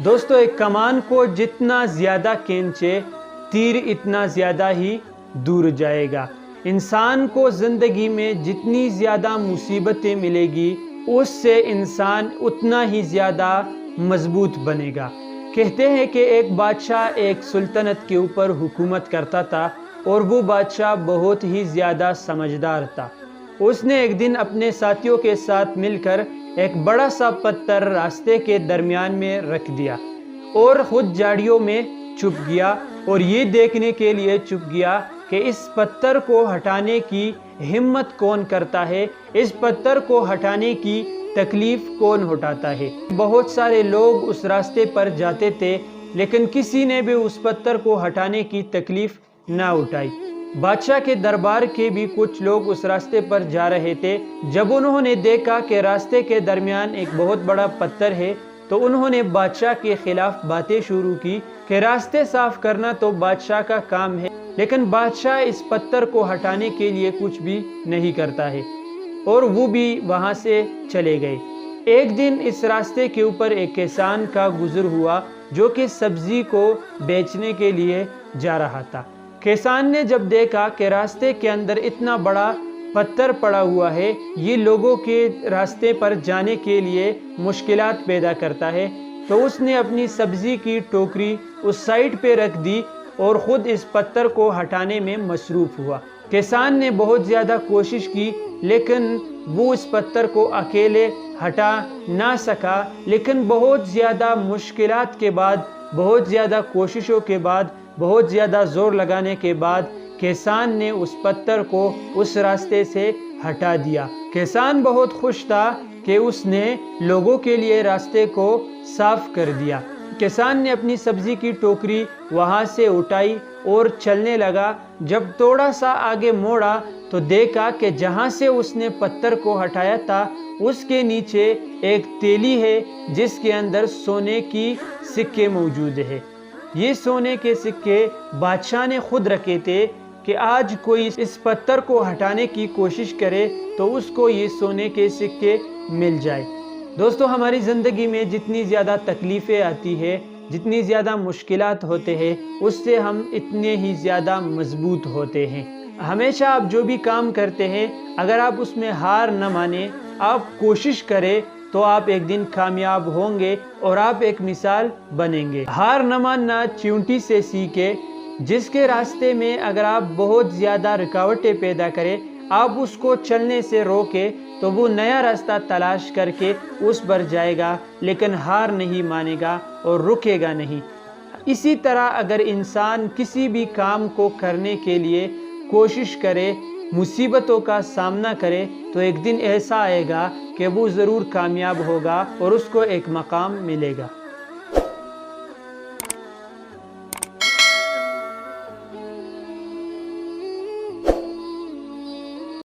دوستو ایک کمان کو جتنا زیادہ کھینچے تیر اتنا زیادہ ہی دور جائے گا۔ انسان کو زندگی میں جتنی زیادہ مصیبتیں ملے گی اس سے انسان اتنا ہی زیادہ مضبوط بنے گا۔ کہتے ہیں کہ ایک بادشاہ ایک سلطنت کے اوپر حکومت کرتا تھا اور وہ بادشاہ بہت ہی زیادہ سمجھدار تھا۔ اس نے ایک دن اپنے ساتھیوں کے ساتھ مل کر ایک بڑا سا پتھر راستے کے درمیان میں رکھ دیا اور خود جھاڑیوں میں چھپ گیا اور یہ دیکھنے کے لیے چھپ گیا کہ اس پتھر کو ہٹانے کی ہمت کون کرتا ہے، اس پتھر کو ہٹانے کی تکلیف کون اٹھاتا ہے۔ بہت سارے لوگ اس راستے پر جاتے تھے لیکن کسی نے بھی اس پتھر کو ہٹانے کی تکلیف نہ اٹھائی۔ بادشاہ کے دربار کے بھی کچھ لوگ اس راستے پر جا رہے تھے۔ جب انہوں نے دیکھا کہ راستے کے درمیان ایک بہت بڑا پتھر ہے تو انہوں نے بادشاہ کے خلاف باتیں شروع کی کہ راستے صاف کرنا تو بادشاہ کا کام ہے، لیکن بادشاہ اس پتھر کو ہٹانے کے لیے کچھ بھی نہیں کرتا ہے، اور وہ بھی وہاں سے چلے گئے۔ ایک دن اس راستے کے اوپر ایک کسان کا گزر ہوا جو کہ سبزی کو بیچنے کے لیے جا رہا تھا۔ کسان نے جب دیکھا کہ راستے کے اندر اتنا بڑا پتھر پڑا ہوا ہے، یہ لوگوں کے راستے پر جانے کے لیے مشکلات پیدا کرتا ہے، تو اس نے اپنی سبزی کی ٹوکری اس سائڈ پہ رکھ دی اور خود اس پتھر کو ہٹانے میں مصروف ہوا۔ کسان نے بہت زیادہ کوشش کی لیکن وہ اس پتھر کو اکیلے ہٹا نہ سکا، لیکن بہت زیادہ مشکلات کے بعد، بہت زیادہ کوششوں کے بعد، بہت زیادہ زور لگانے کے بعد کسان نے اس پتھر کو اس راستے سے ہٹا دیا۔ کسان بہت خوش تھا کہ اس نے لوگوں کے لیے راستے کو صاف کر دیا۔ کسان نے اپنی سبزی کی ٹوکری وہاں سے اٹھائی اور چلنے لگا۔ جب تھوڑا سا آگے موڑا تو دیکھا کہ جہاں سے اس نے پتھر کو ہٹایا تھا اس کے نیچے ایک تیلی ہے جس کے اندر سونے کی سکے موجود ہے۔ یہ سونے کے سکے بادشاہ نے خود رکھے تھے کہ آج کوئی اس پتھر کو ہٹانے کی کوشش کرے تو اس کو یہ سونے کے سکے مل جائے۔ دوستو ہماری زندگی میں جتنی زیادہ تکلیفیں آتی ہے، جتنی زیادہ مشکلات ہوتے ہیں، اس سے ہم اتنے ہی زیادہ مضبوط ہوتے ہیں۔ ہمیشہ آپ جو بھی کام کرتے ہیں اگر آپ اس میں ہار نہ مانیں، آپ کوشش کریں تو آپ ایک دن کامیاب ہوں گے اور آپ ایک مثال بنیں گے۔ ہار نہ ماننا چیونٹی سے سیکھے، جس کے راستے میں اگر آپ بہت زیادہ رکاوٹیں پیدا کریں، آپ اس کو چلنے سے روکے تو وہ نیا راستہ تلاش کر کے اس پر جائے گا، لیکن ہار نہیں مانے گا اور رکے گا نہیں۔ اسی طرح اگر انسان کسی بھی کام کو کرنے کے لیے کوشش کرے، مصیبتوں کا سامنا کرے، تو ایک دن ایسا آئے گا کہ وہ ضرور کامیاب ہوگا اور اس کو ایک مقام ملے گا۔